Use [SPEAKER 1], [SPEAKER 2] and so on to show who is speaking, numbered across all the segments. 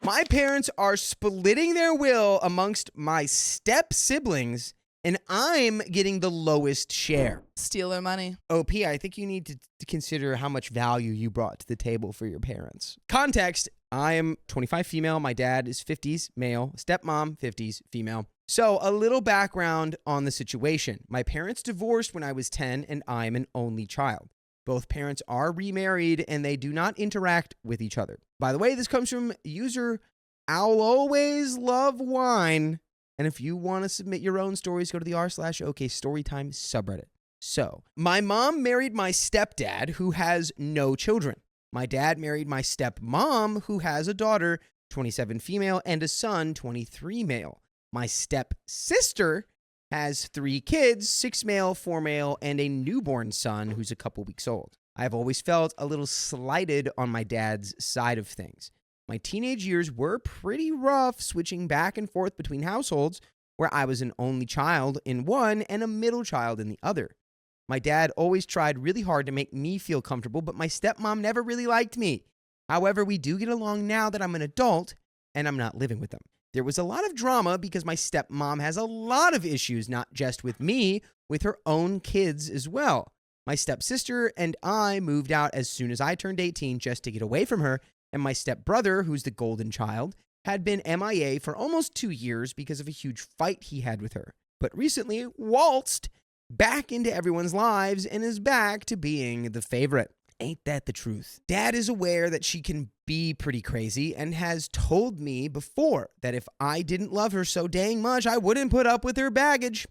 [SPEAKER 1] My parents are splitting their will amongst my step siblings, and I'm getting the lowest share.
[SPEAKER 2] Steal their money.
[SPEAKER 1] OP, I think you need to consider how much value you brought to the table for your parents. Context, I am 25 female. My dad is 50s male. Stepmom, 50s female. So a little background on the situation. My parents divorced when I was 10, and I'm an only child. Both parents are remarried, and they do not interact with each other. By the way, this comes from user I'll Always Love Wine. And if you want to submit your own stories, go to the r/OK Storytime subreddit. So, my mom married my stepdad, who has no children. My dad married my stepmom, who has a daughter, 27 female, and a son, 23 male. My stepsister has 3 kids, 6 male, 4 male, and a newborn son who's a couple weeks old. I've always felt a little slighted on my dad's side of things. My teenage years were pretty rough, switching back and forth between households where I was an only child in one and a middle child in the other. My dad always tried really hard to make me feel comfortable, but my stepmom never really liked me. However, we do get along now that I'm an adult and I'm not living with them. There was a lot of drama because my stepmom has a lot of issues, not just with me, with her own kids as well. My stepsister and I moved out as soon as I turned 18 just to get away from her, and my stepbrother, who's the golden child, had been MIA for almost 2 years because of a huge fight he had with her, but recently waltzed back into everyone's lives and is back to being the favorite. Ain't that the truth? Dad is aware that she can be pretty crazy and has told me before that if I didn't love her so dang much, I wouldn't put up with her baggage.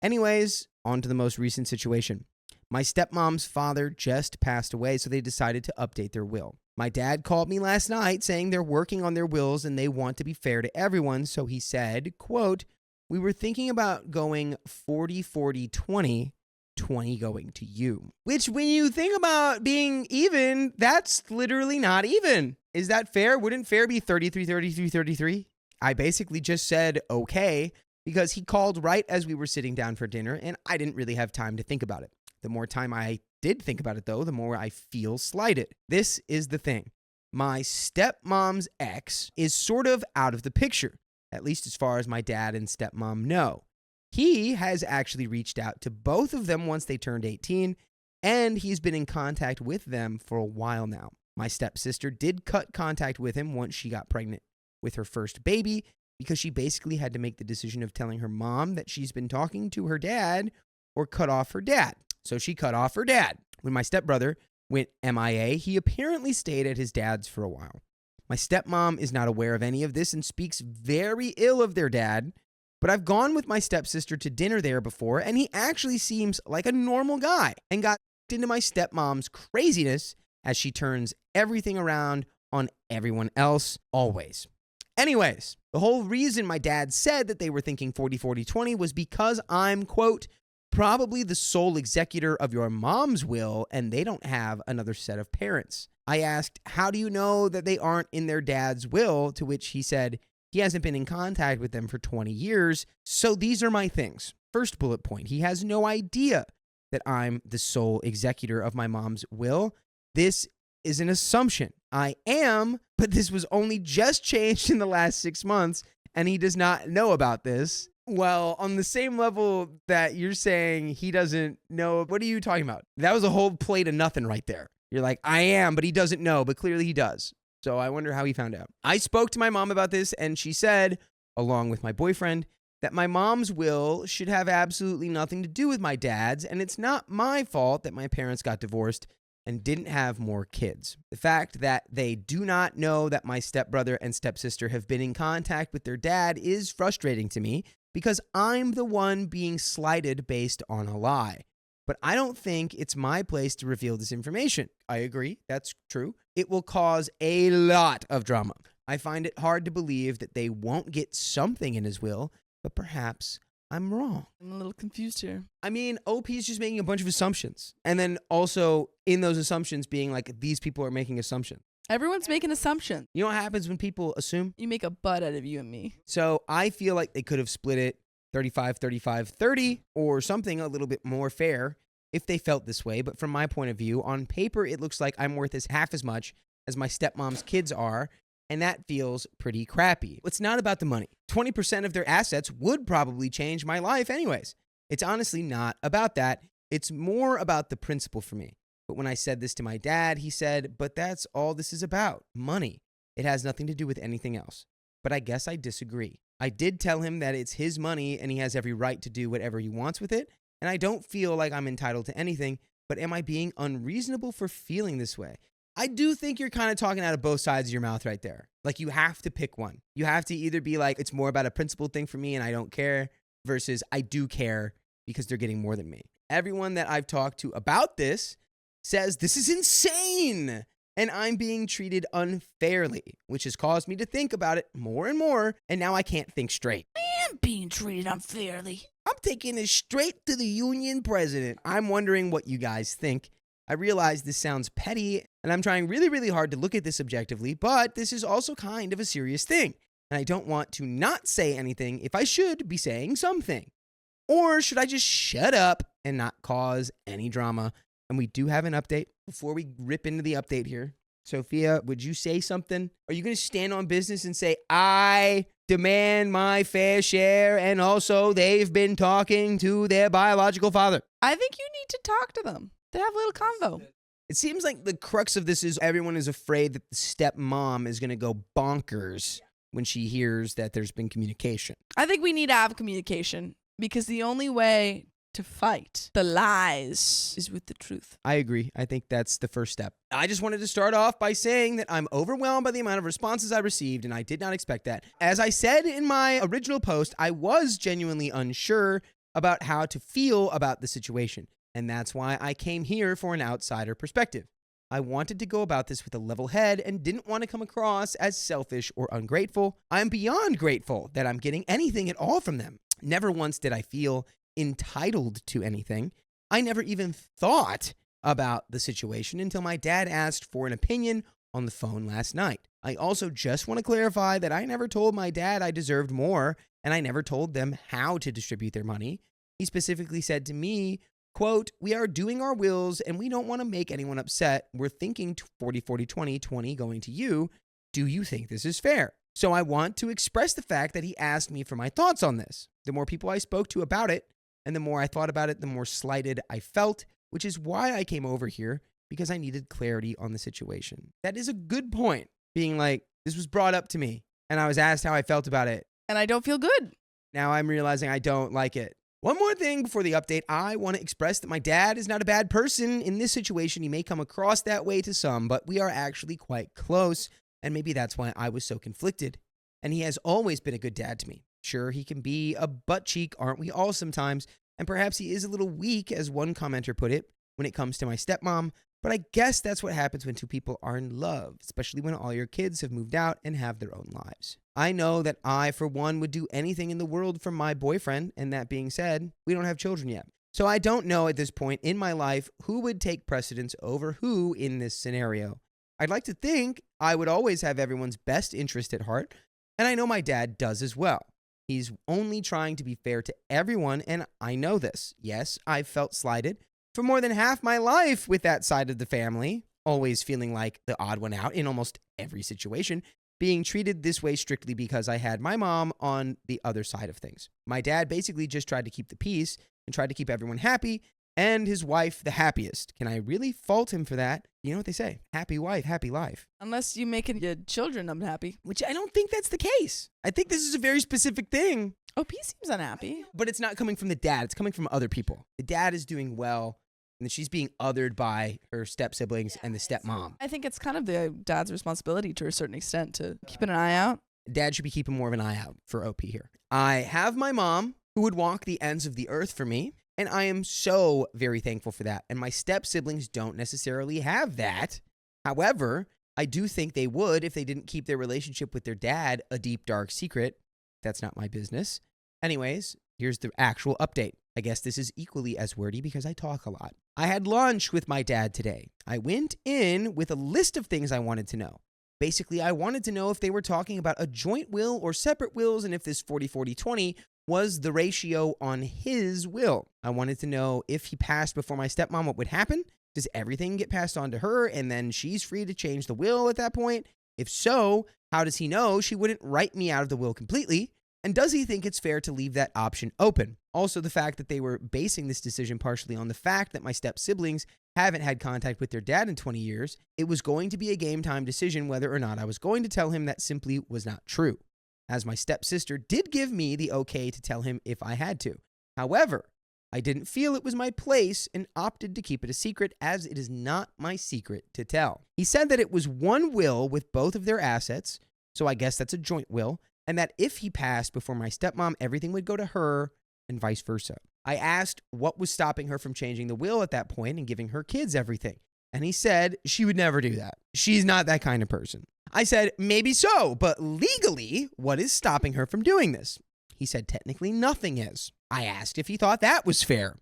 [SPEAKER 1] Anyways, on to the most recent situation. My stepmom's father just passed away, so they decided to update their will. My dad called me last night saying they're working on their wills and they want to be fair to everyone, so he said, quote, "We were thinking about going 40-40-20, 20 going to you." Which, when you think about being even, that's literally not even. Is that fair? Wouldn't fair be 33-33-33? I basically just said okay because he called right as we were sitting down for dinner and I didn't really have time to think about it. The more time I did think about it, though, the more I feel slighted. This is the thing. My stepmom's ex is sort of out of the picture, at least as far as my dad and stepmom know. He has actually reached out to both of them once they turned 18, and he's been in contact with them for a while now. My stepsister did cut contact with him once she got pregnant with her first baby because she basically had to make the decision of telling her mom that she's been talking to her dad or cut off her dad. So she cut off her dad. When my stepbrother went MIA, he apparently stayed at his dad's for a while. My stepmom is not aware of any of this and speaks very ill of their dad, but I've gone with my stepsister to dinner there before, and he actually seems like a normal guy and got into my stepmom's craziness as she turns everything around on everyone else, always. Anyways, the whole reason my dad said that they were thinking 40-40-20 was because I'm, quote, probably the sole executor of your mom's will, and they don't have another set of parents. I asked, how do you know that they aren't in their dad's will? To which he said, he hasn't been in contact with them for 20 years, so these are my things. First bullet point, he has no idea that I'm the sole executor of my mom's will. This is an assumption. I am, but this was only just changed in the last 6 months, and he does not know about this. Well, on the same level that you're saying he doesn't know, what are you talking about? That was a whole plate of nothing right there. You're like, I am, but he doesn't know, but clearly he does. So I wonder how he found out. I spoke to my mom about this, and she said, along with my boyfriend, that my mom's will should have absolutely nothing to do with my dad's, and it's not my fault that my parents got divorced and didn't have more kids. The fact that they do not know that my stepbrother and stepsister have been in contact with their dad is frustrating to me because I'm the one being slighted based on a lie. But I don't think it's my place to reveal this information. I agree, that's true. It will cause a lot of drama. I find it hard to believe that they won't get something in his will, but perhaps I'm wrong.
[SPEAKER 2] I'm a little confused here.
[SPEAKER 1] I mean, OP is just making a bunch of assumptions. And then also in those assumptions being like, these people are making assumptions.
[SPEAKER 2] Everyone's making assumptions.
[SPEAKER 1] You know what happens when people assume?
[SPEAKER 2] You make a butt out of you and me.
[SPEAKER 1] So I feel like they could have split it 35-35-30 or something a little bit more fair if they felt this way. But from my point of view, on paper, it looks like I'm worth half as much as my stepmom's kids are. and that feels pretty crappy. It's not about the money. 20% of their assets would probably change my life anyways. It's honestly not about that. It's more about the principle for me. But when I said this to my dad, he said, but that's all this is about, money. It has nothing to do with anything else. But I guess I disagree. I did tell him that it's his money and he has every right to do whatever he wants with it. And I don't feel like I'm entitled to anything, but am I being unreasonable for feeling this way? I do think you're kind of talking out of both sides of your mouth right there. Like you have to pick one. You have to either be like, it's more about a principled thing for me and I don't care, versus I do care because they're getting more than me. Everyone that I've talked to about this says this is insane and I'm being treated unfairly, which has caused me to think about it more and more, and now I can't think straight.
[SPEAKER 2] I am being treated unfairly.
[SPEAKER 1] I'm taking this straight to the union president. I'm wondering what you guys think. I realize this sounds petty, and I'm trying really, really hard to look at this objectively, but this is also kind of a serious thing, and I don't want to not say anything if I should be saying something. Or should I just shut up and not cause any drama? And we do have an update. Before we rip into the update here, Sophia, would you say something? Are you going to stand on business and say, I demand my fair share, and also they've been talking to their biological father?
[SPEAKER 2] I think you need to talk to them. They have a little convo.
[SPEAKER 1] It seems like the crux of this is everyone is afraid that the stepmom is going to go bonkers when she hears that there's been communication.
[SPEAKER 2] I think we need to have communication because the only way to fight the lies is with the truth.
[SPEAKER 1] I agree. I think that's the first step. I just wanted to start off by saying that I'm overwhelmed by the amount of responses I received, and I did not expect that. As I said in my original post, I was genuinely unsure about how to feel about the situation, and that's why I came here for an outsider perspective. I wanted to go about this with a level head and didn't want to come across as selfish or ungrateful. I'm beyond grateful that I'm getting anything at all from them. Never once did I feel entitled to anything. I never even thought about the situation until my dad asked for an opinion on the phone last night. I also just want to clarify that I never told my dad I deserved more, and I never told them how to distribute their money. He specifically said to me, quote, we are doing our wills and we don't want to make anyone upset. We're thinking 40-40-20 going to you. Do you think this is fair? So I want to express the fact that he asked me for my thoughts on this. The more people I spoke to about it, and the more I thought about it, the more slighted I felt, which is why I came over here, because I needed clarity on the situation. That is a good point, being like, this was brought up to me, and I was asked how I felt about it.
[SPEAKER 2] And I don't feel good.
[SPEAKER 1] Now I'm realizing I don't like it. One more thing before the update, I want to express that my dad is not a bad person. In this situation, he may come across that way to some, but we are actually quite close, and maybe that's why I was so conflicted. And he has always been a good dad to me. Sure, he can be a butt cheek, aren't we all sometimes? And perhaps he is a little weak, as one commenter put it, when it comes to my stepmom. But I guess that's what happens when two people are in love, especially when all your kids have moved out and have their own lives. I know that I, for one, would do anything in the world for my boyfriend. And that being said, we don't have children yet. So I don't know at this point in my life who would take precedence over who in this scenario. I'd like to think I would always have everyone's best interest at heart. And I know my dad does as well. He's only trying to be fair to everyone, and I know this. Yes, I've felt slighted for more than half my life with that side of the family, always feeling like the odd one out in almost every situation, being treated this way strictly because I had my mom on the other side of things. My dad basically just tried to keep the peace and tried to keep everyone happy, and his wife the happiest. Can I really fault him for that? You know what they say, happy wife, happy life.
[SPEAKER 2] Unless you're making your children unhappy.
[SPEAKER 1] Which I don't think that's the case. I think this is a very specific thing.
[SPEAKER 2] OP seems unhappy.
[SPEAKER 1] But it's not coming from the dad. It's coming from other people. The dad is doing well, and she's being othered by her step-siblings and the stepmom.
[SPEAKER 2] I think it's kind of the dad's responsibility to a certain extent to keep an eye out.
[SPEAKER 1] Dad should be keeping more of an eye out for OP here. I have my mom who would walk the ends of the earth for me, and I am so very thankful for that. And my step-siblings don't necessarily have that. However, I do think they would if they didn't keep their relationship with their dad a deep, dark secret. That's not my business. Anyways, here's the actual update. I guess this is equally as wordy because I talk a lot. I had lunch with my dad today. I went in with a list of things I wanted to know. Basically, I wanted to know if they were talking about a joint will or separate wills, and if this 40-40-20 was the ratio on his will. I wanted to know if he passed before my stepmom, what would happen? Does everything get passed on to her and then she's free to change the will at that point? If so, How does he know she wouldn't write me out of the will completely? And does he think it's fair to leave that option open? Also, the fact that they were basing this decision partially on the fact that my step-siblings haven't had contact with their dad in 20 years, it was going to be a game-time decision whether or not I was going to tell him that simply was not true, as my stepsister did give me the okay to tell him if I had to. However, I didn't feel it was my place and opted to keep it a secret, as it is not my secret to tell. He said that it was one will with both of their assets, so I guess that's a joint will, and that if he passed before my stepmom, everything would go to her and vice versa. I asked what was stopping her from changing the will at that point and giving her kids everything, and he said she would never do that. She's not that kind of person. I said, maybe so, but legally, what is stopping her from doing this? He said technically nothing is. I asked if he thought that was fair,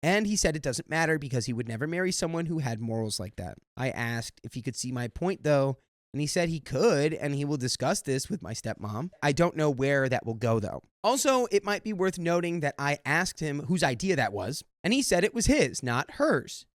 [SPEAKER 1] and he said it doesn't matter because he would never marry someone who had morals like that. I asked if he could see my point, though, and he said he could, and he will discuss this with my stepmom. I don't know where that will go, though. Also, it might be worth noting that I asked him whose idea that was, and he said it was his, not hers.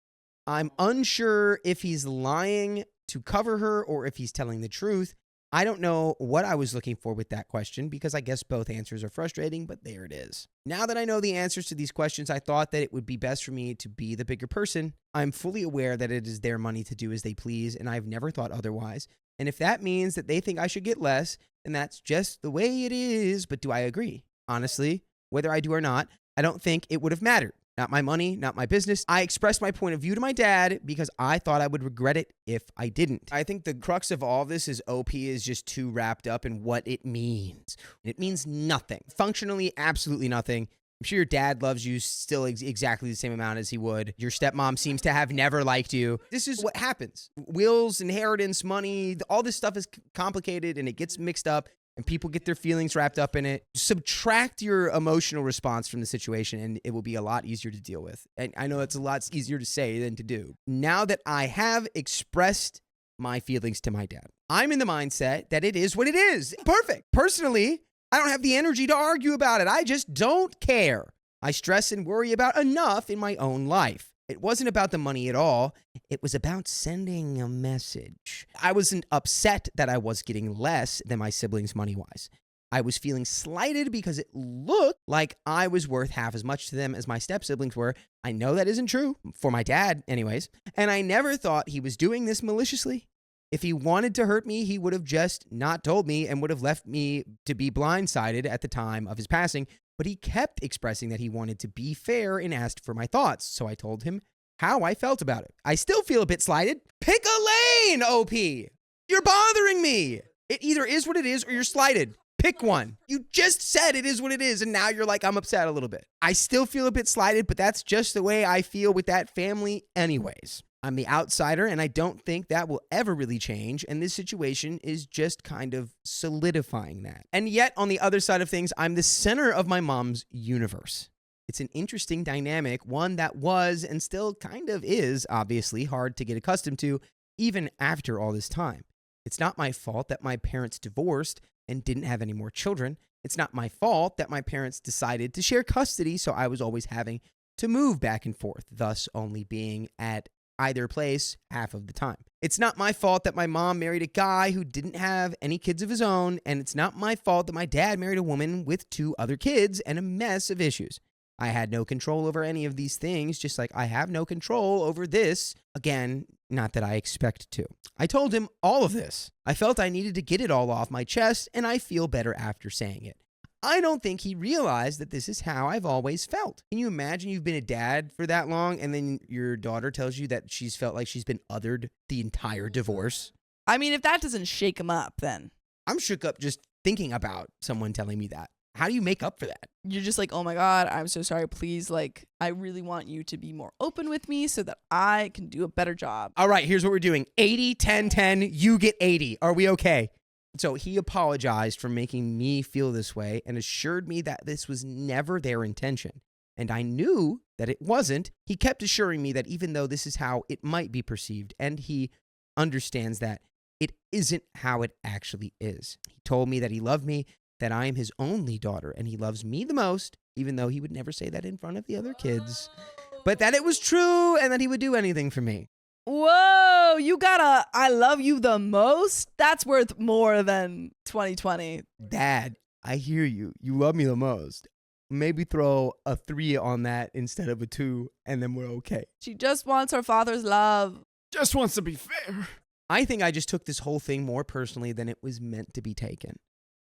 [SPEAKER 1] I'm unsure if he's lying to cover her or if he's telling the truth. I don't know what I was looking for with that question because I guess both answers are frustrating, but there it is. Now that I know the answers to these questions, I thought that it would be best for me to be the bigger person. I'm fully aware that it is their money to do as they please, and I've never thought otherwise. And if that means that they think I should get less, then that's just the way it is. But do I agree? Honestly, whether I do or not, I don't think it would have mattered. Not my money, not my business. I expressed my point of view to my dad because I thought I would regret it if I didn't. I think the crux of all of this is OP is just too wrapped up in what it means. It means nothing. Functionally, absolutely nothing. I'm sure your dad loves you still exactly the same amount as he would. Your stepmom seems to have never liked you. This is what happens. Wills, inheritance, money, all this stuff is complicated and it gets mixed up. And people get their feelings wrapped up in it. Subtract your emotional response from the situation and it will be a lot easier to deal with. And I know it's a lot easier to say than to do. Now that I have expressed my feelings to my dad, I'm in the mindset that it is what it is. Perfect. Personally, I don't have the energy to argue about it. I just don't care. I stress and worry about enough in my own life. It wasn't about the money at all. It was about sending a message. I wasn't upset that I was getting less than my siblings money-wise. I was feeling slighted because it looked like I was worth half as much to them as my step-siblings were. I know that isn't true, for my dad anyways, and I never thought he was doing this maliciously. If he wanted to hurt me, he would have just not told me and would have left me to be blindsided at the time of his passing. But he kept expressing that he wanted to be fair and asked for my thoughts, so I told him how I felt about it. I still feel a bit slighted. Pick a lane, OP! You're bothering me! It either is what it is or you're slighted. Pick one. You just said it is what it is, and now you're like, I'm upset a little bit. I still feel a bit slighted, but that's just the way I feel with that family anyways. I'm the outsider, and I don't think that will ever really change, and this situation is just kind of solidifying that. And yet, on the other side of things, I'm the center of my mom's universe. It's an interesting dynamic, one that was and still kind of is, obviously, hard to get accustomed to, even after all this time. It's not my fault that my parents divorced and didn't have any more children. It's not my fault that my parents decided to share custody, so I was always having to move back and forth, thus only being at either place half of the time. It's not my fault that my mom married a guy who didn't have any kids of his own, and it's not my fault that my dad married a woman with 2 other kids and a mess of issues. I had no control over any of these things, just like I have no control over this. Again, not that I expect to. I told him all of this. I felt I needed to get it all off my chest, and I feel better after saying it. I don't think he realized that this is how I've always felt. Can you imagine you've been a dad for that long and then your daughter tells you that she's felt like she's been othered the entire divorce?
[SPEAKER 2] I mean, if that doesn't shake him up, then
[SPEAKER 1] I'm shook up just thinking about someone telling me that. How do you make up for that?
[SPEAKER 2] you're just like, oh my God, I'm so sorry. Please, like, I really want you to be more open with me so that I can do a better job.
[SPEAKER 1] All right, here's what we're doing. 80, 10, 10, you get 80. Are we okay? So he apologized for making me feel this way and assured me that this was never their intention. And I knew that it wasn't. He kept assuring me that even though this is how it might be perceived, and he understands that it isn't how it actually is. He told me that he loved me, that I am his only daughter, and he loves me the most, even though he would never say that in front of the other kids. But that it was true and that he would do anything for me.
[SPEAKER 2] Whoa! Bro, you gotta, I love you the most. That's worth more than 2020.
[SPEAKER 1] Dad, I hear you. You love me the most. Maybe throw a 3 on that instead of a 2, and then we're okay.
[SPEAKER 2] She just wants her father's love.
[SPEAKER 3] Just wants to be fair.
[SPEAKER 1] I think I just took this whole thing more personally than it was meant to be taken.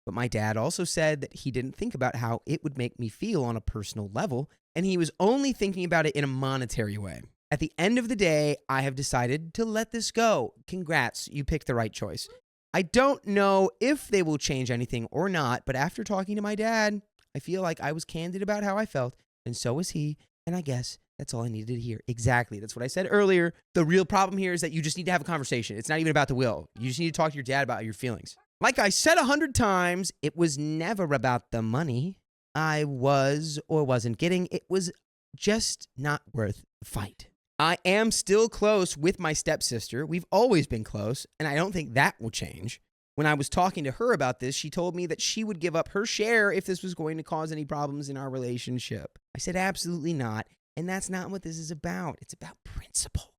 [SPEAKER 1] But my dad also said that he didn't think about how it would make me feel on a personal level, and he was only thinking about it in a monetary way. At the end of the day, I have decided to let this go. Congrats, you picked the right choice. I don't know if they will change anything or not, but after talking to my dad, I feel like I was candid about how I felt, and so was he, and I guess that's all I needed to hear. Exactly. That's what I said earlier. The real problem here is that you just need to have a conversation. It's not even about the will. You just need to talk to your dad about your feelings. Like I said 100 times, it was never about the money I was or wasn't getting. It was just not worth the fight. I am still close with my stepsister. We've always been close, and I don't think that will change. When I was talking to her about this, she told me that she would give up her share if this was going to cause any problems in our relationship. I said, absolutely not. And that's not what this is about. It's about principle.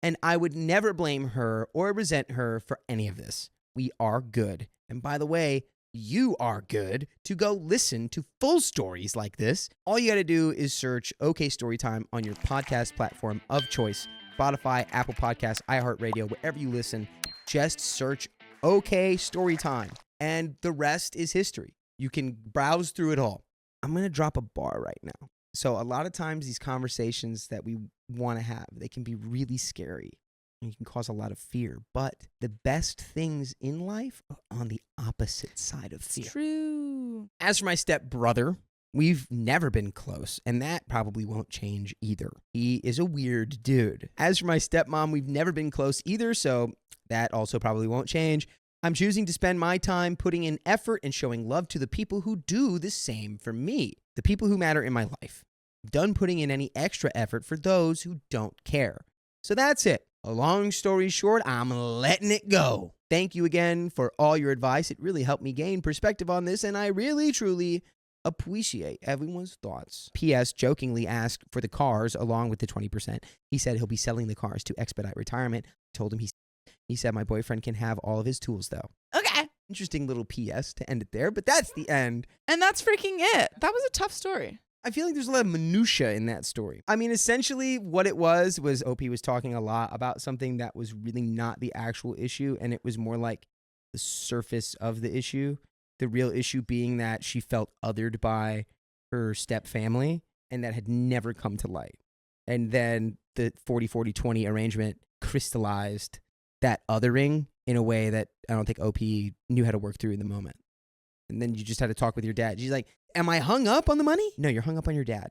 [SPEAKER 1] And I would never blame her or resent her for any of this. We are good. And by the way, you are good to go listen to full stories like this. All you got to do is search OK Storytime on your podcast platform of choice. Spotify, Apple Podcasts, iHeartRadio, wherever you listen. Just search OK Storytime. And the rest is history. You can browse through it all. I'm going to drop a bar right now. So a lot of times these conversations that we want to have, they can be really scary and you can cause a lot of fear. But the best things in life are on the opposite side of fear.
[SPEAKER 2] It's true.
[SPEAKER 1] As for my stepbrother, we've never been close, and that probably won't change either. He is a weird dude. As for my stepmom, we've never been close either, so that also probably won't change. I'm choosing to spend my time putting in effort and showing love to the people who do the same for me, the people who matter in my life. I'm done putting in any extra effort for those who don't care. So that's it. A long story short, I'm letting it go. Thank you again for all your advice. It really helped me gain perspective on this, and I really, truly appreciate everyone's thoughts. P.S. jokingly asked for the cars along with the 20%. He said he'll be selling the cars to expedite retirement. I told him he said my boyfriend can have all of his tools, though.
[SPEAKER 2] Okay.
[SPEAKER 1] Interesting little P.S. to end it there, but that's the end.
[SPEAKER 2] And that's freaking it. That was a tough story.
[SPEAKER 1] I feel like there's a lot of minutia in that story. I mean, essentially what it was OP was talking a lot about something that was really not the actual issue, and it was more like the surface of the issue. The real issue being that she felt othered by her step family, and that had never come to light. And then the 40-40-20 arrangement crystallized that othering in a way that I don't think OP knew how to work through in the moment. And then you just had to talk with your dad. She's like, am I hung up on the money? No, you're hung up on your dad.